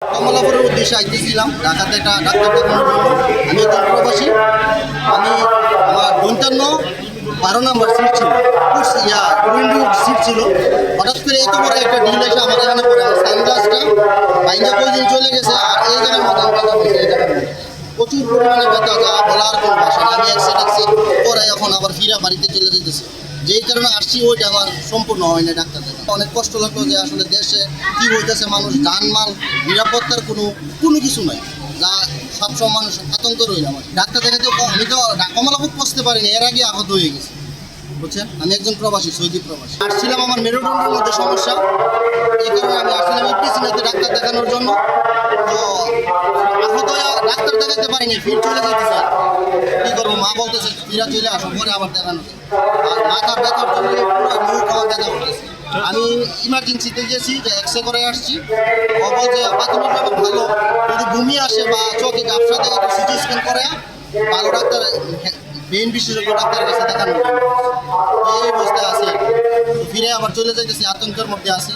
কমলাপুরের উদ্দেশ্যে আইতেছিলাম ঢাকাতে একটা ডাক্তার দেখানোর জন্য। আমি একজন প্রবাসী। আমি আমার 52-12 নম্বর সিট ছিল, উইন্ডো সিট ছিল। হঠাৎ করে এত বড় একটা ডিল এসে আমার এখানে পড়ে, আমার সানগ্লাসটা বাইঙ্গা কয়েকদিন চলে গেছে। আর এই জায়গার মতো ব্যথা হয়েছে, এই জায়গার মধ্যে প্রচুর পরিমাণে ব্যথা, যা বলার কোনো ভাষা নেই। আমি অ্যাক্সিডেন্ট পরে এখন আবার ফিরা বাড়িতে চলে যেতেছি। যেই কারণে আসছি, ওইটা আমার সম্পূর্ণ হয় না। ডাক্তার দেখা অনেক কষ্ট লাগলো যে আসলে দেশে কী হইতেছে, মানুষ জানমাল নিরাপত্তার কোনো কিছু নাই, যা সবসময় মানুষ আতঙ্ক রইল। আমার ডাক্তার দেখাতে আমি তো কমলাপুর পৌঁছতে পারিনি, এর আগে আহত হয়ে গেছি, বুঝছেন। আমি একজন প্রবাসী, সৌদি প্রবাসী। আসছিলাম আমার মেরুদণ্ডের মধ্যে সমস্যা, এই কারণে আমি আসছিলাম ইপিসিনেতে ডাক্তার দেখানোর জন্য। তো আহত হয়ে ডাক্তার দেখাতে পারিনি, ফির চলে যেতে স্যার। কী করবো, মা বলতেছে ফিরা চলে আসো, পরে আবার দেখানো। আর মাথার ব্যথার জন্য পুরো মুখ আমার ব্যথা করতেছে। আমি ইমার্জেন্সিতে গেছি, যে এক্সরে করে আসছি। ও বলছে প্রাথমিকভাবে ভালো, যদি ঘুমি আসে বা চোখে ব্যবসা দেখে তো সিটি স্ক্যান করে ভালো ডাক্তার, ব্রেন বিশেষজ্ঞ ডাক্তারের কাছে দেখানো। এই অবস্থায় আছে, ফিরে আবার চলে যাইতেছি, আতঙ্কের মধ্যে আছি।